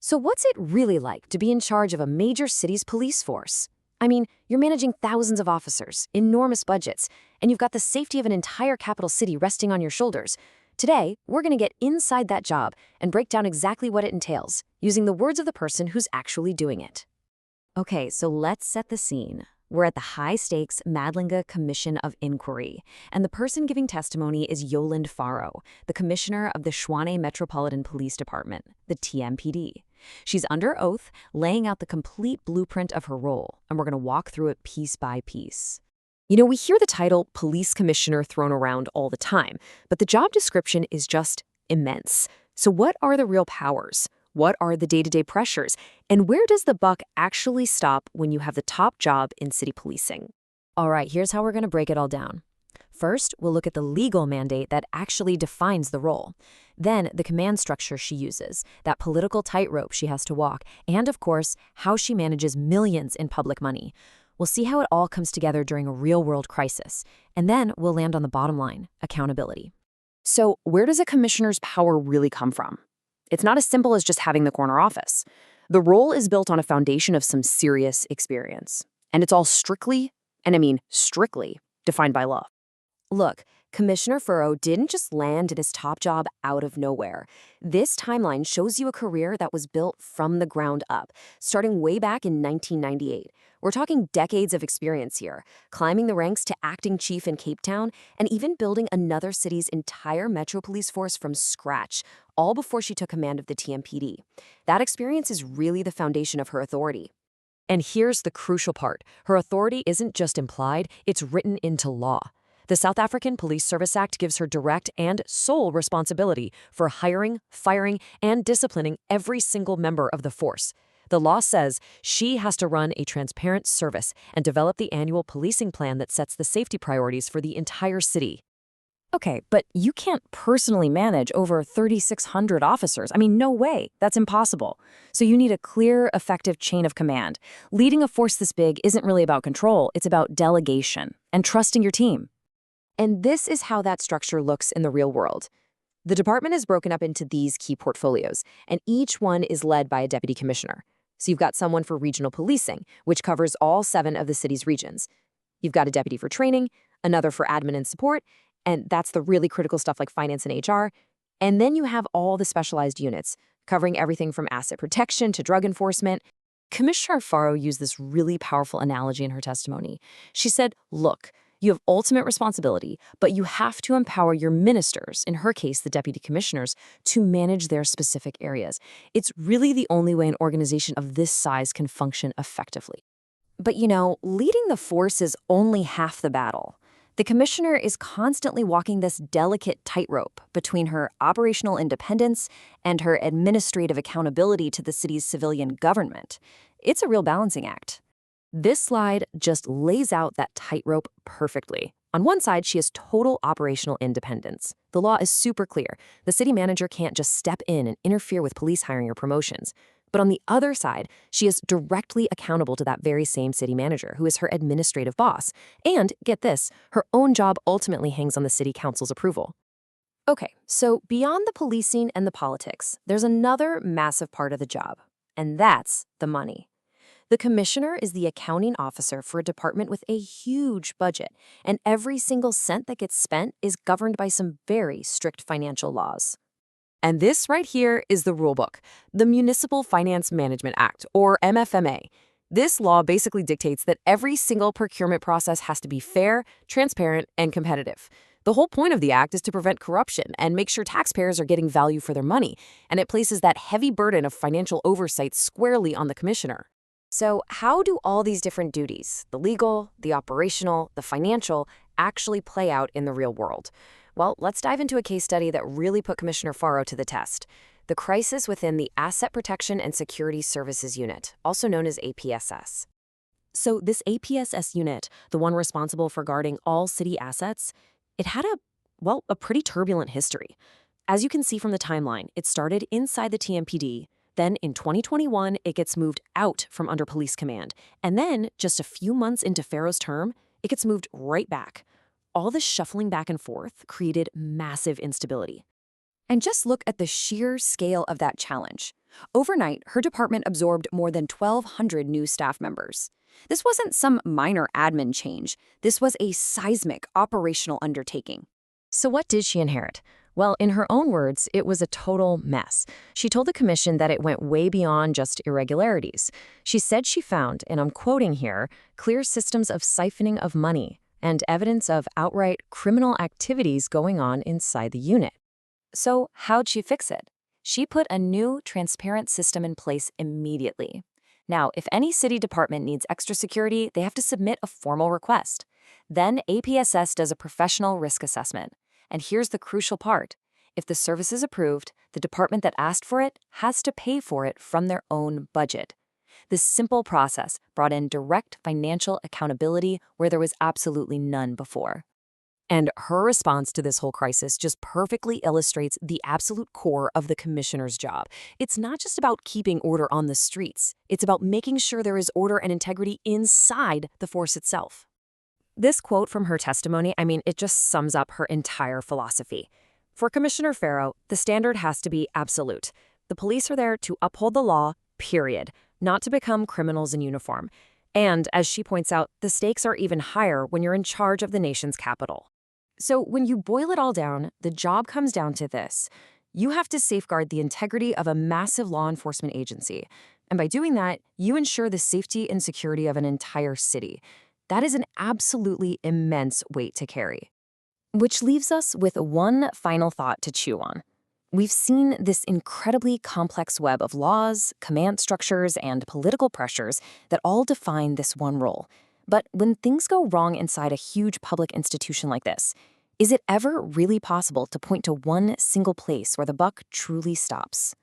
So what's it really like to be in charge of a major city's police force? I mean, you're managing thousands of officers, enormous budgets, and you've got the safety of an entire capital city resting on your shoulders. Today, we're going to get inside that job and break down exactly what it entails, using the words of the person who's actually doing it. Okay, so let's set the scene. We're at the high-stakes Madlanga Commission of Inquiry, and the person giving testimony is Yolande Faro, the commissioner of the Tshwane Metropolitan Police Department, the TMPD. She's under oath, laying out the complete blueprint of her role, and we're going to walk through it piece by piece. You know, we hear the title police commissioner thrown around all the time, but the job description is just immense. So what are the real powers? What are the day-to-day pressures? And where does the buck actually stop when you have the top job in city policing? All right, here's how we're going to break it all down. First, we'll look at the legal mandate that actually defines the role. Then, the command structure she uses, that political tightrope she has to walk, and of course, how she manages millions in public money. We'll see how it all comes together during a real-world crisis. And then we'll land on the bottom line, accountability. So, where does a commissioner's power really come from? It's not as simple as just having the corner office. The role is built on a foundation of some serious experience. And it's all strictly, and I mean strictly, defined by law. Look, Commissioner Faro didn't just land in his top job out of nowhere. This timeline shows you a career that was built from the ground up, starting way back in 1998. We're talking decades of experience here, climbing the ranks to acting chief in Cape Town, and even building another city's entire Metro Police force from scratch, all before she took command of the TMPD. That experience is really the foundation of her authority. And here's the crucial part. Her authority isn't just implied, it's written into law. The South African Police Service Act gives her direct and sole responsibility for hiring, firing, and disciplining every single member of the force. The law says she has to run a transparent service and develop the annual policing plan that sets the safety priorities for the entire city. Okay, but you can't personally manage over 3,600 officers. I mean, no way. That's impossible. So you need a clear, effective chain of command. Leading a force this big isn't really about control. It's about delegation and trusting your team. And this is how that structure looks in the real world. The department is broken up into these key portfolios, and each one is led by a deputy commissioner. So you've got someone for regional policing, which covers all 7 of the city's regions. You've got a deputy for training, another for admin and support, and that's the really critical stuff like finance and HR. And then you have all the specialized units, covering everything from asset protection to drug enforcement. Commissioner Faro used this really powerful analogy in her testimony. She said, look, you have ultimate responsibility, but you have to empower your ministers, in her case, the deputy commissioners, to manage their specific areas. It's really the only way an organization of this size can function effectively. But you know, leading the force is only half the battle. The commissioner is constantly walking this delicate tightrope between her operational independence and her administrative accountability to the city's civilian government. It's a real balancing act. This slide just lays out that tightrope perfectly. On one side, she has total operational independence. The law is super clear. The city manager can't just step in and interfere with police hiring or promotions. But on the other side, she is directly accountable to that very same city manager, who is her administrative boss. And, get this, her own job ultimately hangs on the city council's approval. Okay, so beyond the policing and the politics, there's another massive part of the job, and that's the money. The commissioner is the accounting officer for a department with a huge budget, and every single cent that gets spent is governed by some very strict financial laws. And this right here is the rulebook, the Municipal Finance Management Act, or MFMA. This law basically dictates that every single procurement process has to be fair, transparent, and competitive. The whole point of the act is to prevent corruption and make sure taxpayers are getting value for their money, and it places that heavy burden of financial oversight squarely on the commissioner. So how do all these different duties, the legal, the operational, the financial, actually play out in the real world? Well, let's dive into a case study that really put Commissioner Faro to the test. The crisis within the Asset Protection and Security Services Unit, also known as APSS. So this APSS unit, the one responsible for guarding all city assets, it had a pretty turbulent history. As you can see from the timeline, it started inside the TMPD. Then in 2021, it gets moved out from under police command. And then, just a few months into Faro's term, it gets moved right back. All this shuffling back and forth created massive instability. And just look at the sheer scale of that challenge. Overnight, her department absorbed more than 1,200 new staff members. This wasn't some minor admin change. This was a seismic operational undertaking. So what did she inherit? Well, in her own words, it was a total mess. She told the commission that it went way beyond just irregularities. She said she found, and I'm quoting here, clear systems of siphoning of money and evidence of outright criminal activities going on inside the unit. So how'd she fix it? She put a new, transparent system in place immediately. Now, if any city department needs extra security, they have to submit a formal request. Then APSS does a professional risk assessment. And here's the crucial part. If the service is approved, the department that asked for it has to pay for it from their own budget. This simple process brought in direct financial accountability where there was absolutely none before. And her response to this whole crisis just perfectly illustrates the absolute core of the commissioner's job. It's not just about keeping order on the streets. It's about making sure there is order and integrity inside the force itself. This quote from her testimony, it just sums up her entire philosophy. For Commissioner Faro, the standard has to be absolute. The police are there to uphold the law, period, not to become criminals in uniform. And, as she points out, the stakes are even higher when you're in charge of the nation's capital. So when you boil it all down, the job comes down to this. You have to safeguard the integrity of a massive law enforcement agency. And by doing that, you ensure the safety and security of an entire city. That is an absolutely immense weight to carry. Which leaves us with one final thought to chew on. We've seen this incredibly complex web of laws, command structures, and political pressures that all define this one role. But when things go wrong inside a huge public institution like this, is it ever really possible to point to one single place where the buck truly stops?